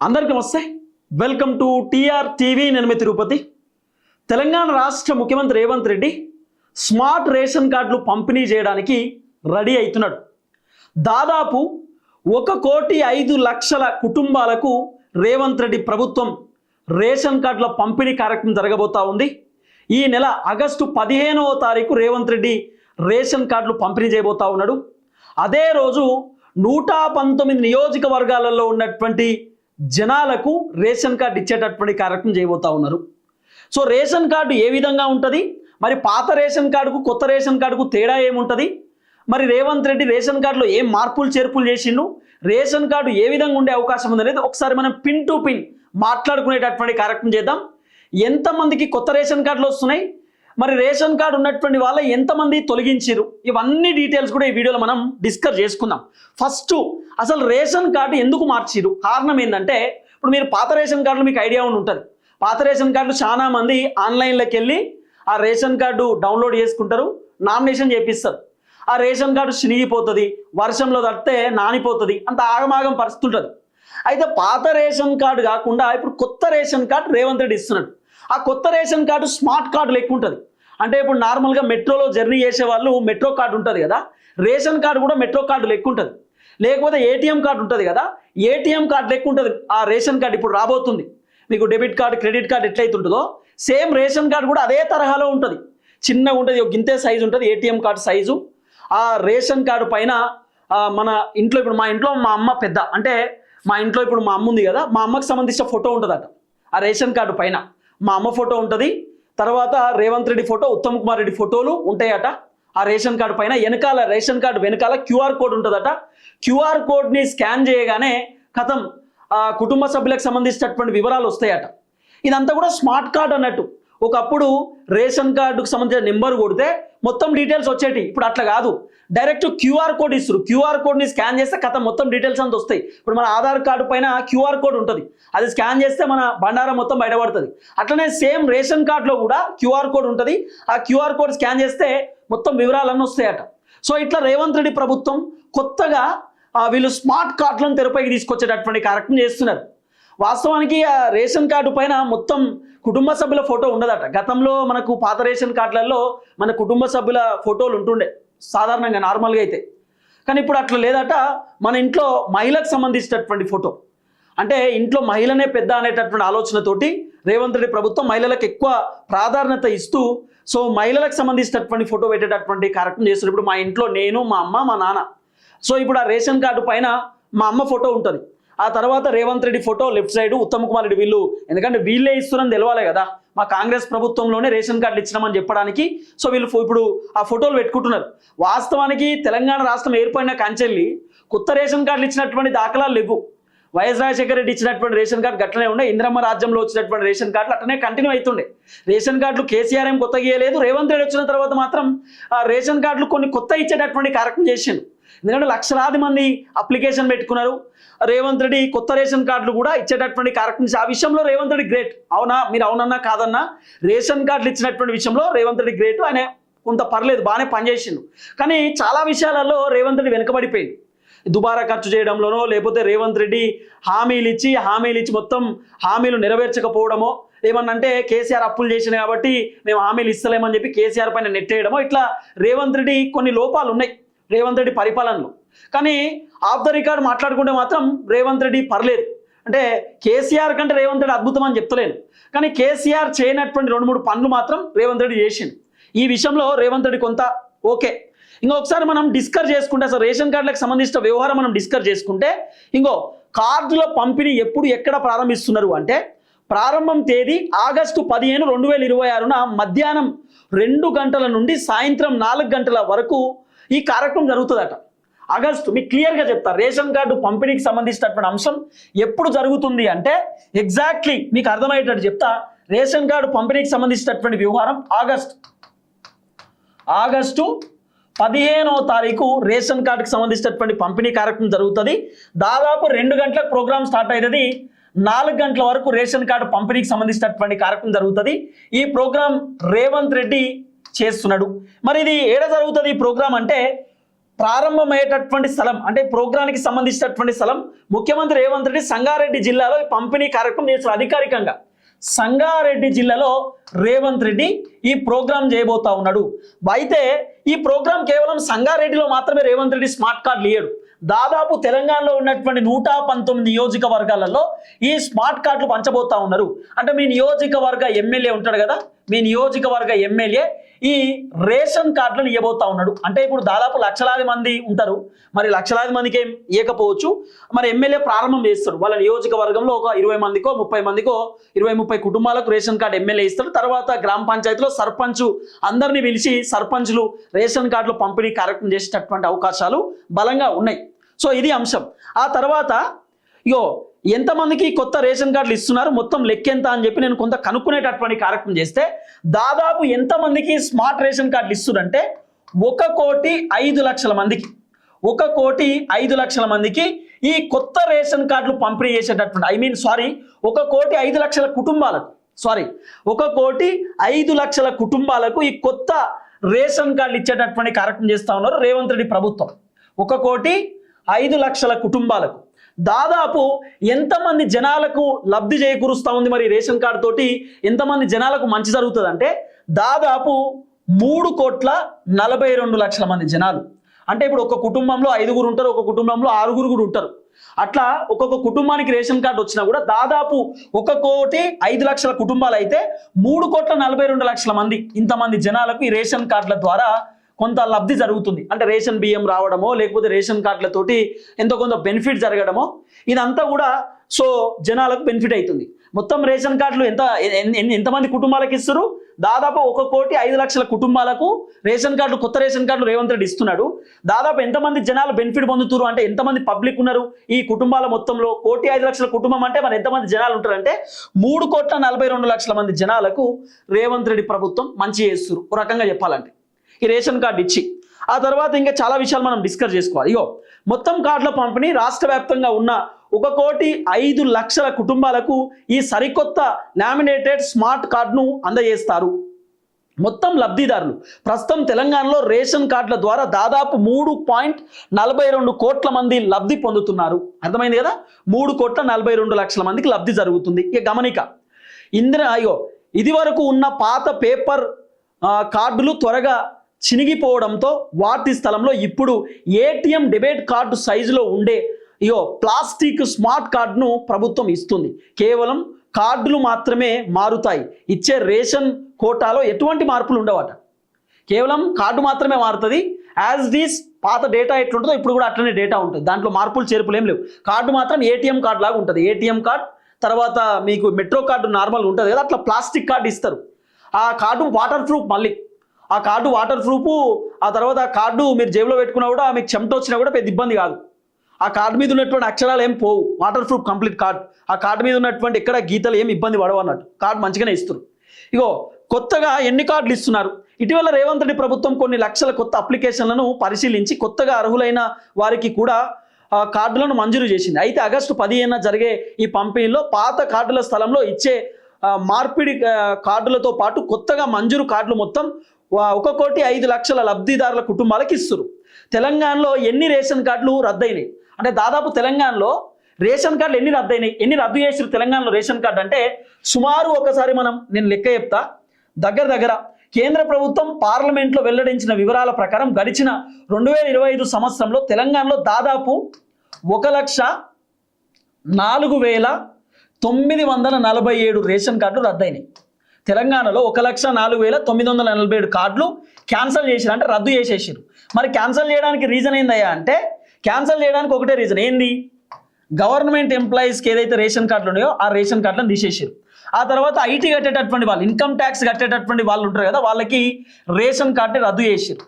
అందరికీ నమస్తే. Welcome to TR TV. నేను మీ తిరుపతి. తెలంగాణ రాష్ట్ర ముఖ్యమంత్రి రేవంత్ రెడ్డి స్మార్ట్ రేషన్ కార్డులు పంపిణీ చేయడానికి రెడీ అవుతున్నాడు. దాదాపు 1,05,00,000 కుటుంబాలకు రేవంత్ రెడ్డి ప్రభుత్వం రేషన్ కార్డుల పంపిణీ కార్యక్రమం జరగబోతా ఉంది. ఈ నెల ఆగస్టు 15వ తారీఖు రేవంత్ రెడ్డి రేషన్ కార్డులు పంపిణీ చేయబోతా ఉన్నాడు. అదే రోజు 119 నియోజకవర్గాలలో ఉన్నటువంటి జనాలకు రేషన్ కార్డు ఇచ్చేటటువంటి కార్యక్రమం చేయబోతా ఉన్నారు. సో రేషన్ కార్డు ఏ విధంగా ఉంటుంది, మరి పాత రేషన్ కార్డుకు కొత్త రేషన్ కార్డుకు తేడా ఏముంటుంది, మరి రేవంత్ రెడ్డి రేషన్ కార్డులో ఏం మార్పులు చేర్పులు చేసిండు, రేషన్ కార్డు ఏ విధంగా ఉండే అవకాశం ఉంది అనేది ఒకసారి మనం పిన్ టు పిన్ మాట్లాడుకునేటటువంటి కార్యక్రమం చేద్దాం. ఎంతమందికి కొత్త రేషన్ కార్డులు వస్తున్నాయి, మరి రేషన్ కార్డు ఉన్నటువంటి వాళ్ళ ఎంతమంది తొలగించారు, ఇవన్నీ డీటెయిల్స్ కూడా ఈ వీడియోలో మనం డిస్కస్ చేసుకుందాం. ఫస్ట్ అసలు రేషన్ కార్డు ఎందుకు మార్చిరు, కారణం ఏంటంటే ఇప్పుడు మీరు పాత రేషన్ కార్డులు మీకు ఐడియా ఉంటుంది. పాత రేషన్ కార్డులు చాలా మంది ఆన్లైన్లోకి వెళ్ళి ఆ రేషన్ కార్డు డౌన్లోడ్ చేసుకుంటారు, నామినేషన్ చేపిస్తారు. ఆ రేషన్ కార్డు చినిగిపోతుంది, వర్షంలో తడితే నానిపోతుంది, అంత ఆగమాగం పరిస్థితి ఉంటుంది. అయితే పాత రేషన్ కార్డు కాకుండా ఇప్పుడు కొత్త రేషన్ కార్డు రేవంత్ రెడ్డి ఇస్తున్నాడు. ఆ కొత్త రేషన్ కార్డు స్మార్ట్ కార్డు లెక్క ఉంటుంది. అంటే ఇప్పుడు నార్మల్గా మెట్రోలో జర్నీ చేసే వాళ్ళు మెట్రో కార్డు ఉంటుంది కదా, రేషన్ కార్డు కూడా మెట్రో కార్డు లెక్క ఉంటుంది. లేకపోతే ఏటీఎం కార్డు ఉంటుంది కదా, ఏటీఎం కార్డు లెక్క ఉంటుంది ఆ రేషన్ కార్డు. ఇప్పుడు రాబోతుంది మీకు డెబిట్ కార్డు క్రెడిట్ కార్డు ఎట్లయితే ఉంటుందో సేమ్ రేషన్ కార్డు కూడా అదే తరహాలో ఉంటుంది. చిన్నగా ఉంటుంది, ఒక గింతే సైజు ఉంటుంది ఏటీఎం కార్డు సైజు. ఆ రేషన్ కార్డు పైన మన ఇంట్లో ఇప్పుడు మా ఇంట్లో మా అమ్మ పెద్ద, అంటే మా ఇంట్లో ఇప్పుడు మా అమ్మ ఉంది కదా, మా అమ్మకి సంబంధించిన ఫోటో ఉంటుందట ఆ రేషన్ కార్డు పైన. మా అమ్మ ఫోటో ఉంటుంది, తర్వాత రేవంత్ రెడ్డి ఫోటో, ఉత్తమ్ కుమార్ రెడ్డి ఫోటోలు ఉంటాయట ఆ రేషన్ కార్డు పైన. వెనకాల రేషన్ కార్డు వెనకాల క్యూఆర్ కోడ్ ఉంటుందట. క్యూఆర్ కోడ్ని స్కాన్ చేయగానే కథం కుటుంబ సభ్యులకు సంబంధించినటువంటి వివరాలు వస్తాయట. ఇదంతా కూడా స్మార్ట్ కార్డు అన్నట్టు. ఒకప్పుడు రేషన్ కార్డుకు సంబంధించిన నెంబర్ కొడితే మొత్తం డీటెయిల్స్ వచ్చేటి, ఇప్పుడు అట్లా కాదు. డైరెక్ట్ క్యూఆర్ కోడ్ ఇస్తారు, క్యూఆర్ కోడ్ని స్కాన్ చేస్తే కథ మొత్తం డీటెయిల్స్ అంతా వస్తాయి. ఇప్పుడు మన ఆధార్ కార్డు పైన క్యూఆర్ కోడ్ ఉంటుంది, అది స్కాన్ చేస్తే మన బండారం మొత్తం బయటపడుతుంది. అట్లనే సేమ్ రేషన్ కార్డులో కూడా క్యూఆర్ కోడ్ ఉంటుంది, ఆ క్యూఆర్ కోడ్ స్కాన్ చేస్తే మొత్తం వివరాలన్నీ వస్తాయట. సో ఇట్లా రేవంత్ రెడ్డి ప్రభుత్వం కొత్తగా వీళ్ళు స్మార్ట్ కార్డులను తెరపైకి తీసుకొచ్చేటటువంటి కార్యక్రమం చేస్తున్నారు. వాస్తవానికి ఆ రేషన్ కార్డు పైన మొత్తం కుటుంబ సభ్యుల ఫోటో ఉండదట. గతంలో మనకు పాత రేషన్ కార్డులలో మన కుటుంబ సభ్యుల ఫోటోలు ఉంటుండే సాధారణంగా నార్మల్గా అయితే, కానీ ఇప్పుడు అట్లా లేదట. మన ఇంట్లో మహిళకు సంబంధించినటువంటి ఫోటో, అంటే ఇంట్లో మహిళనే పెద్ద అనేటటువంటి ఆలోచనతోటి రేవంత్ రెడ్డి ప్రభుత్వం మహిళలకు ఎక్కువ ప్రాధాన్యత ఇస్తూ సో మహిళలకు సంబంధించినటువంటి ఫోటో పెట్టేటటువంటి కార్యక్రమం చేస్తున్నారు. ఇప్పుడు మా ఇంట్లో నేను, మా అమ్మ, మా నాన్న. సో ఇప్పుడు ఆ రేషన్ కార్డు పైన మా అమ్మ ఫోటో ఉంటుంది, ఆ తర్వాత Revanth Reddy photo left side, Uttam Kumar Reddy వీళ్ళు, ఎందుకంటే వీళ్ళే ఇస్తున్నారని తెలవాలి కదా, మా కాంగ్రెస్ ప్రభుత్వంలోనే రేషన్ కార్డులు ఇచ్చినామని చెప్పడానికి. సో వీళ్ళు ఇప్పుడు ఆ ఫోటోలు పెట్టుకుంటున్నారు. వాస్తవానికి తెలంగాణ రాష్ట్రం ఏర్పడిన కంచెల్లి కొత్త రేషన్ కార్డులు ఇచ్చినటువంటి దాఖలాలు లేవు. వైఎస్ రాజశేఖర రెడ్డి ఇచ్చినటువంటి రేషన్ కార్డు గట్లనే ఉండే, ఇందిరమ్మ రాజ్యంలో వచ్చినటువంటి రేషన్ కార్డులు అట్లనే కంటిన్యూ అవుతుండే. రేషన్ కార్డులు కేసీఆర్ ఏం కొత్తగా ఇవ్వలేదు, రేవంత్ రెడ్డి వచ్చిన తర్వాత మాత్రం ఆ రేషన్ కార్డులు కొన్ని కొత్త ఇచ్చేటటువంటి కార్యక్రమం చేసిండు. ఎందుకంటే లక్షలాది మంది అప్లికేషన్ పెట్టుకున్నారు. రేవంత్ రెడ్డి కొత్త రేషన్ కార్డులు కూడా ఇచ్చేటటువంటి కార్యక్రమం. ఆ విషయంలో రేవంత్ రెడ్డి గ్రేట్. అవునా, మీరు అవునన్నా కాదన్నా రేషన్ కార్డులు ఇచ్చినటువంటి విషయంలో రేవంత్ రెడ్డి గ్రేట్. ఆయన కొంత పర్లేదు, బాగానే పనిచేసిండు. కానీ చాలా విషయాలలో రేవంత్ రెడ్డి వెనుకబడిపోయింది. దుబారా ఖర్చు చేయడంలోనో, లేకపోతే రేవంత్ రెడ్డి హామీలు ఇచ్చి మొత్తం హామీలు నెరవేర్చకపోవడమో, ఏమన్నంటే కేసీఆర్ అప్పులు చేసినాయి కాబట్టి మేము హామీలు ఇస్తలేమని చెప్పి కేసీఆర్ పైన నెట్టేయడమో, ఇట్లా రేవంత్ రెడ్డి కొన్ని లోపాలు ఉన్నాయి రేవంత్ రెడ్డి పరిపాలనలో. కానీ ఆఫ్ ద రికార్డ్ మాట్లాడుకుంటే మాత్రం రేవంత్ రెడ్డి పర్లేదు. అంటే కేసీఆర్ కంటే రేవంత్ రెడ్డి అద్భుతం అని చెప్తలేను, కానీ కేసీఆర్ చేయనటువంటి 2-3 పనులు మాత్రం రేవంత్ రెడ్డి చేసిండు. ఈ విషయంలో రేవంత్ రెడ్డి కొంత ఓకే. ఇంకొకసారి మనం డిస్కస్ చేసుకుంటే అసలు రేషన్ కార్డులకు సంబంధించిన వ్యవహారం మనం డిస్కస్ చేసుకుంటే, కార్డుల పంపిణీ ఎప్పుడు ఎక్కడ ప్రారంభిస్తున్నారు అంటే ప్రారంభం తేదీ ఆగస్టు 15, 2026 మధ్యాహ్నం 2 గంటల నుండి సాయంత్రం 4 గంటల వరకు ఈ కార్యక్రమం జరుగుతుందట. ఆగస్టు మీకు క్లియర్గా చెప్తా, ఆరేషన్ కార్డు పంపిణీకి సంబంధించినటువంటి అంశం ఎప్పుడు జరుగుతుంది అంటే ఎగ్జాక్ట్లీ మీకు అర్థమయ్యేటట్టు చెప్తా. రేషన్ కార్డు పంపిణీకి సంబంధించినటువంటి వ్యవహారం ఆగస్టు 15వ తారీఖు రేషన్ కార్డుకి సంబంధించినటువంటి పంపిణీ కార్యక్రమం జరుగుతుంది. దాదాపు 2 గంటలకు ప్రోగ్రామ్ స్టార్ట్ అవుతుంది, 4 గంటల వరకు రేషన్ కార్డు పంపిణీకి సంబంధించినటువంటి కార్యక్రమం జరుగుతుంది. ఈ ప్రోగ్రాం రేవంత్ రెడ్డి చేస్తున్నాడు. మరి ఇది ఏడ జరుగుతుంది ఈ ప్రోగ్రాం అంటే ప్రారంభమయ్యేటటువంటి స్థలం అంటే ప్రోగ్రానికి సంబంధించినటువంటి స్థలం ముఖ్యమంత్రి రేవంత్ రెడ్డి సంగారెడ్డి జిల్లాలో ఈ పంపిణీ కార్యక్రమం చేస్తారు. అధికారికంగా సంగారెడ్డి జిల్లాలో రేవంత్ రెడ్డి ఈ ప్రోగ్రాం చేయబోతా ఉన్నాడు. అయితే ఈ ప్రోగ్రాం కేవలం సంగారెడ్డిలో మాత్రమే రేవంత్ రెడ్డి స్మార్ట్ కార్డులు ఇయ్యడు. దాదాపు తెలంగాణలో ఉన్నటువంటి 119 నియోజకవర్గాలలో ఈ స్మార్ట్ కార్డులు పంచబోతా ఉన్నారు. అంటే మీ నియోజకవర్గ ఎమ్మెల్యే ఉంటాడు కదా, మీ నియోజకవర్గ ఎమ్మెల్యే ఈ రేషన్ కార్డులను ఇవ్వబోతా ఉన్నాడు. అంటే ఇప్పుడు దాదాపు లక్షలాది మంది ఉంటారు, మరి లక్షలాది మందికి ఏం ఇవ్వకపోవచ్చు, మరి ఎమ్మెల్యే ప్రారంభం చేస్తాడు. వాళ్ళ నియోజకవర్గంలో ఒక 20 మందికో 30 మందికో 20-30 కుటుంబాలకు రేషన్ కార్డు ఎమ్మెల్యే ఇస్తాడు. తర్వాత గ్రామ పంచాయతీలో సర్పంచ్ అందరినీ పిలిచి సర్పంచ్లు రేషన్ కార్డులు పంపిణీ కార్యక్రమం చేసేటటువంటి అవకాశాలు బలంగా ఉన్నాయి. సో ఇది అంశం. ఆ తర్వాత ఎంతమందికి కొత్త రేషన్ కార్డులు ఇస్తున్నారు, మొత్తం లెక్క ఎంత అని చెప్పి నేను కొంత కనుక్కునేటటువంటి కార్యక్రమం చేస్తే దాదాపు ఎంతమందికి స్మార్ట్ రేషన్ కార్డులు ఇస్తున్నారంటే 1,05,00,000 మందికి 1,05,00,000 మందికి ఈ కొత్త రేషన్ కార్డులు పంపిణీ చేసేటటువంటి 1,05,00,000 కుటుంబాలకు 1,05,00,000 కుటుంబాలకు ఈ కొత్త రేషన్ కార్డులు ఇచ్చేటటువంటి కార్యక్రమం చేస్తా ఉన్నారు రేవంత్ రెడ్డి ప్రభుత్వం. 1,05,00,000 కుటుంబాలకు దాదాపు ఎంతమంది జనాలకు లబ్ధి చేకూరుస్తూ ఉంది మరి రేషన్ కార్డు తోటి ఎంతమంది జనాలకు మంచి జరుగుతుంది అంటే దాదాపు 3,42,00,000 మంది జనాలు. అంటే ఇప్పుడు ఒక కుటుంబంలో 5గురు ఉంటారు, ఒక కుటుంబంలో 6గురు కూడా ఉంటారు. అట్లా ఒక్కొక్క కుటుంబానికి రేషన్ కార్డు వచ్చినా కూడా దాదాపు 1,05,00,000 కుటుంబాలు అయితే 3,42,00,000 మంది ఇంతమంది జనాలకు ఈ రేషన్ కార్డుల ద్వారా కొంత లబ్ధి జరుగుతుంది. అంటే రేషన్ బియ్యం రావడమో లేకపోతే రేషన్ కార్డులతోటి ఎంతో కొంత బెనిఫిట్ జరగడమో ఇదంతా కూడా సో జనాలకు బెనిఫిట్ అవుతుంది. మొత్తం రేషన్ కార్డులు ఎంతమంది కుటుంబాలకు ఇస్తారు? దాదాపు 1,05,00,000 కుటుంబాలకు రేషన్ కార్డులు, కొత్త రేషన్ కార్డులు రేవంత్ రెడ్డి ఇస్తున్నాడు. దాదాపు ఎంతమంది జనాలు బెనిఫిట్ పొందుతున్నారు అంటే ఎంతమంది పబ్లిక్ ఉన్నారు ఈ కుటుంబాల మొత్తంలో? 1,05,00,000 కుటుంబం అంటే మరి ఎంతమంది జనాలు ఉంటారంటే 3,42,00,000 మంది జనాలకు రేవంత్ రెడ్డి ప్రభుత్వం మంచి చేస్తారు ఒక రకంగా చెప్పాలంటే ఈ రేషన్ కార్డు ఇచ్చి. ఆ తర్వాత ఇంకా చాలా విషయాలు మనం డిస్కస్ చేసుకోవాలి. మొత్తం కార్డుల పంపిణీ రాష్ట్ర వ్యాప్తంగా ఉన్న 1,05,00,000 కుటుంబాలకు ఈ సరికొత్త లామినేటెడ్ స్మార్ట్ కార్డును అందజేస్తారు. మొత్తం లబ్ధిదారులు ప్రస్తుతం తెలంగాణలో రేషన్ కార్డుల ద్వారా దాదాపు 3.42 కోట్ల మంది లబ్ధి పొందుతున్నారు. అర్థమైంది కదా, 3,42,00,000 మందికి లబ్ధి జరుగుతుంది. ఇక గమనిక ఇది వరకు ఉన్న పాత పేపర్ కార్డులు త్వరగా చినిగిపోవడంతో వాటి స్థలంలో ఇప్పుడు ఏటీఎం డెబిట్ కార్డు సైజులో ఉండే ప్లాస్టిక్ స్మార్ట్ కార్డును ప్రభుత్వం ఇస్తుంది. కేవలం కార్డులు మాత్రమే మారుతాయి, ఇచ్చే రేషన్ కోటాలో ఎటువంటి మార్పులు ఉండవట. కేవలం కార్డు మాత్రమే మారుతుంది. యాజ్ దీస్ పాత డేటా ఎట్లుంటుందో ఇప్పుడు కూడా అట్లనే డేటా ఉంటుంది, దాంట్లో మార్పులు చేర్పులు ఏం లేవు. కార్డు మాత్రం ఏటీఎం కార్డు లాగా ఉంటుంది. ఏటీఎం కార్డు తర్వాత మీకు మెట్రో కార్డు నార్మల్ ఉంటుంది కదా, అట్లా ప్లాస్టిక్ కార్డు ఇస్తారు. ఆ కార్డు వాటర్ ప్రూఫ్, మళ్ళీ ఆ కార్డు వాటర్ ప్రూఫ్. ఆ తర్వాత ఆ కార్డు మీరు జేబులో పెట్టుకున్నా కూడా మీకు చెమట వచ్చినా కూడా పెద్ద ఇబ్బంది కాదు. ఆ కార్డు మీద ఉన్నటువంటి అక్షరాలు ఏం పోవు, వాటర్ ప్రూఫ్ కంప్లీట్ కార్డు. ఆ కార్డు మీద ఉన్నటువంటి ఎక్కడ గీతలు ఏమి ఇబ్బంది పడవు అన్నట్టు కార్డు మంచిగానే ఇస్తారు. కొత్తగా ఎన్ని కార్డులు ఇస్తున్నారు? ఇటీవల రేవంత్ రెడ్డి ప్రభుత్వం కొన్ని లక్షల కొత్త అప్లికేషన్లను పరిశీలించి కొత్తగా అర్హులైన వారికి కూడా కార్డులను మంజూరు చేసింది. అయితే ఆగస్టు 15న జరిగే ఈ పంపిణీలో పాత కార్డుల స్థలంలో ఇచ్చే మార్పిడి కార్డులతో పాటు కొత్తగా మంజూరు కార్డులు మొత్తం 1,05,00,000 లబ్ధిదారుల కుటుంబాలకు ఇస్తారు. తెలంగాణలో ఎన్ని రేషన్ కార్డులు రద్దయినాయి అంటే దాదాపు తెలంగాణలో రేషన్ కార్డులు ఎన్ని రద్దయినాయి, ఎన్ని రద్దు చేసారు తెలంగాణలో రేషన్ కార్డు అంటే సుమారు ఒకసారి నేను లెక్క చెప్తా. దగ్గర కేంద్ర ప్రభుత్వం పార్లమెంట్లో వెల్లడించిన వివరాల ప్రకారం గడిచిన 2025 సంవత్సరంలో తెలంగాణలో దాదాపు 1,04,947 రేషన్ కార్డులు రద్దయినాయి. తెలంగాణలో 1,04,947 కార్డులు క్యాన్సిల్ చేసారు, అంటే రద్దు చేసేసారు. మరి క్యాన్సిల్ చేయడానికి రీజన్ ఏందయ్యా అంటే క్యాన్సిల్ చేయడానికి ఒకటే రీజన్ ఏంది, గవర్నమెంట్ ఎంప్లాయీస్కి ఏదైతే రేషన్ కార్డులు ఉన్నాయో ఆ రేషన్ కార్డులను తీసేసారు. ఆ తర్వాత ఐటీ కట్టేటటువంటి వాళ్ళు, ఇన్కమ్ ట్యాక్స్ కట్టేటటువంటి వాళ్ళు ఉంటారు కదా, వాళ్ళకి రేషన్ కార్డు రద్దు చేసారు.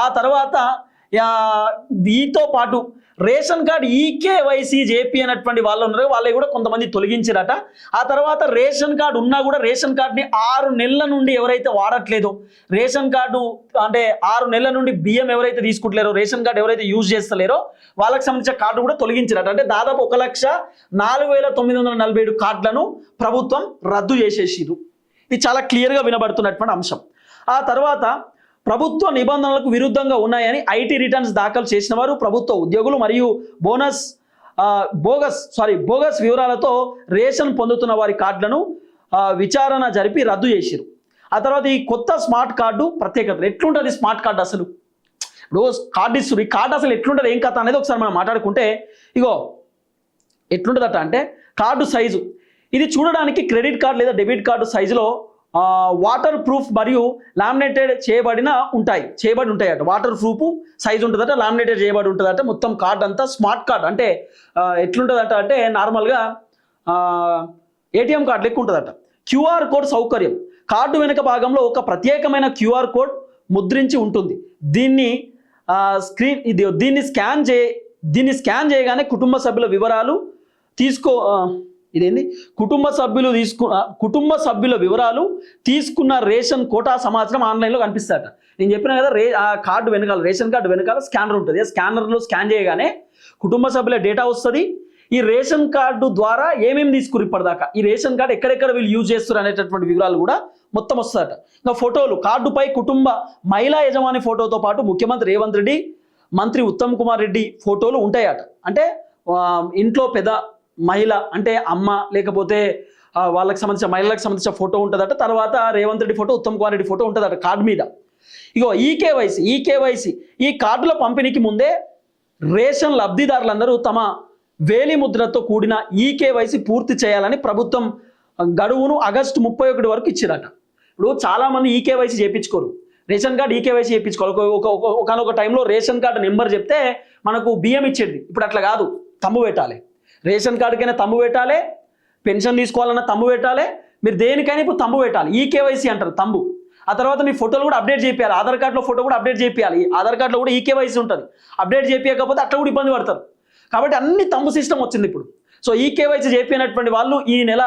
ఆ తర్వాత దీంతో పాటు రేషన్ కార్డు ఈకేవైసీ జేపీ అనేటువంటి వాళ్ళు ఉన్నారు, వాళ్ళకి కూడా కొంతమంది తొలగించారట. ఆ తర్వాత రేషన్ కార్డు ఉన్నా కూడా రేషన్ కార్డుని 6 నెలల నుండి ఎవరైతే వాడట్లేదో, రేషన్ కార్డు అంటే 6 నెలల నుండి బియ్యం ఎవరైతే తీసుకుంటలేరో, రేషన్ కార్డు ఎవరైతే యూజ్ చేస్తలేరో వాళ్ళకి సంబంధించిన కార్డు కూడా తొలగించారట. అంటే దాదాపు 1,04,947 కార్డులను ప్రభుత్వం రద్దు చేసేసిరు. ఇది చాలా క్లియర్గా వినబడుతున్నటువంటి అంశం. ఆ తర్వాత ప్రభుత్వ నిబంధనలకు విరుద్ధంగా ఉన్నాయని ఐటీ రిటర్న్స్ దాఖలు చేసిన వారు ప్రభుత్వ ఉద్యోగులు మరియు బోగస్ వివరాలతో రేషన్ పొందుతున్న వారి కార్డులను విచారణ జరిపి రద్దు చేసిరు. ఆ తర్వాత ఈ కొత్త స్మార్ట్ కార్డు ప్రత్యేకత ఎట్లుంటుంది? స్మార్ట్ కార్డు అసలు ఇప్పుడు కార్డు ఇస్తారు, ఈ కార్డు అసలు ఎట్లుంటుంది, ఏం కథ అనేది ఒకసారి మనం మాట్లాడుకుంటే, ఇగో ఎట్లుంటుందట అంటే కార్డు సైజు ఇది చూడడానికి క్రెడిట్ కార్డు లేదా డెబిట్ కార్డు సైజులో వాటర్ ప్రూఫ్ మరియు లామినేటెడ్ చేయబడి ఉంటాయట. వాటర్ ప్రూఫ్ సైజు ఉంటుందట, లామినేటెడ్ చేయబడి ఉంటుందట. మొత్తం కార్డు అంతా స్మార్ట్ కార్డ్ అంటే ఎట్లుంటుందట అంటే నార్మల్గా ఏటీఎం కార్డు లెక్క ఉంటుందట. క్యూఆర్ కోడ్ సౌకర్యం కార్డు వెనుక భాగంలో ఒక ప్రత్యేకమైన క్యూఆర్ కోడ్ ముద్రించి ఉంటుంది. దీన్ని స్కాన్ చేయగానే కుటుంబ సభ్యుల వివరాలు కుటుంబ సభ్యుల వివరాలు తీసుకున్న రేషన్ కోటా సమాచారం ఆన్లైన్లో కనిపిస్తారట. నేను చెప్పిన కదా ఆ కార్డు వెనకాల, రేషన్ కార్డు వెనకాల స్కానర్ ఉంటుంది. స్కానర్లో స్కాన్ చేయగానే కుటుంబ సభ్యుల డేటా వస్తుంది. ఈ రేషన్ కార్డు ద్వారా ఏమేమి తీసుకురు ఇప్పటిదాకా, ఈ రేషన్ కార్డు ఎక్కడెక్కడ వీళ్ళు యూజ్ చేస్తారు అనేటటువంటి వివరాలు కూడా మొత్తం వస్తారట. ఇంకా ఫోటోలు కార్డుపై కుటుంబ మహిళా యజమాని ఫోటోతో పాటు ముఖ్యమంత్రి రేవంత్ రెడ్డి, మంత్రి ఉత్తమ్ కుమార్ రెడ్డి ఫోటోలు ఉంటాయట. అంటే ఇంట్లో పెద్ద మహిళ అంటే అమ్మ లేకపోతే వాళ్ళకి సంబంధించిన మహిళలకు సంబంధించిన ఫోటో ఉంటుందట. తర్వాత రేవంత్ రెడ్డి ఫోటో, ఉత్తమ్ కుమార్ రెడ్డి ఫోటో ఉంటుందట కార్డు మీద. ఇగో ఈకేవైసీ ఈ కార్డుల పంపిణీకి ముందే రేషన్ లబ్ధిదారులందరూ తమ వేలి ముద్రతో కూడిన ఈకేవైసీ పూర్తి చేయాలని ప్రభుత్వం గడువును ఆగస్టు 31 వరకు ఇచ్చిరట. ఇప్పుడు చాలామంది ఈకేవైసీ చేయించుకోరు, రేషన్ కార్డు ఈకేవైసీ చేయించుకోవాలి. ఒకనొక టైంలో రేషన్ కార్డు నెంబర్ చెప్తే మనకు బియ్యం ఇచ్చేది. ఇప్పుడు అట్లా కాదు, తమ్ము పెట్టాలి. రేషన్ కార్డుకైనా తమ్ము పెట్టాలి, పెన్షన్ తీసుకోవాలన్నా తమ్ము పెట్టాలి, మీరు దేనికైనా ఇప్పుడు తమ్ము పెట్టాలి. ఈకేవైసీ అంటారు తమ్ము. ఆ తర్వాత మీ ఫోటోలు కూడా అప్డేట్ చేయాలి, ఆధార్ కార్డులో ఫోటో కూడా అప్డేట్ చేయాలి. ఆధార్ కార్డులో కూడా ఈకేవైసీ ఉంటుంది. అప్డేట్ చేయకపోతే అట్లా కూడా ఇబ్బంది పడతారు. కాబట్టి అన్ని తమ్ము సిస్టమ్ వచ్చింది ఇప్పుడు. సో ఈకేవైసీ చేయించినటువంటి వాళ్ళు ఈ నెల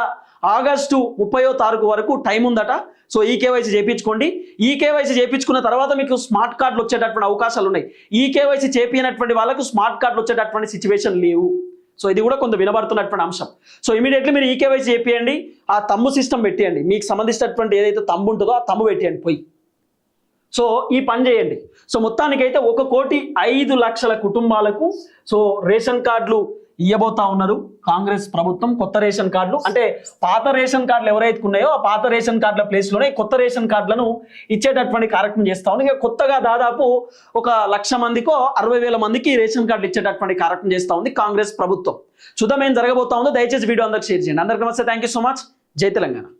ఆగస్టు 30 వరకు టైం ఉందట. సో ఈకేవైసీ చేయించుకోండి. ఈకేవైసీ చేయించుకున్న తర్వాత మీకు స్మార్ట్ కార్డులు వచ్చేటటువంటి అవకాశాలు ఉన్నాయి. ఈకేవైసీ చేయించినటువంటి వాళ్ళకు స్మార్ట్ కార్డులు వచ్చేటటువంటి సిచ్యువేషన్ లేవు. సో ఇది కూడా కొంత వినబడుతున్నటువంటి అంశం. సో ఇమీడియట్లీ మీరు ఈకేవైసీ చేపియండి, ఆ తమ్ము సిస్టమ్ పెట్టేయండి. మీకు సంబంధించినటువంటి ఏదైతే తమ్ము ఉంటుందో ఆ తమ్ము పెట్టేయండి పోయి. సో ఈ పని చేయండి. సో మొత్తానికైతే 1,05,00,000 కుటుంబాలకు సో రేషన్ కార్డులు ఇవ్వబోతా ఉన్నారు కాంగ్రెస్ ప్రభుత్వం. కొత్త రేషన్ కార్డులు అంటే పాత రేషన్ కార్డులు ఎవరైతే ఉన్నాయో ఆ పాత రేషన్ కార్డుల ప్లేస్లోనే కొత్త రేషన్ కార్డులను ఇచ్చేటటువంటి కార్యక్రమం చేస్తా ఉంది. ఇక కొత్తగా దాదాపు 1,00,000 మందికో 60,000 మందికి రేషన్ కార్డులు ఇచ్చేటటువంటి కార్యక్రమం చేస్తా ఉంది కాంగ్రెస్ ప్రభుత్వం. చూద్దాం ఏం జరగబోతా ఉందో. దయచేసి వీడియో అందరికి షేర్ చేయండి. అందరికీ నమస్తే, థ్యాంక్ యూ సో మచ్. జై తెలంగాణ.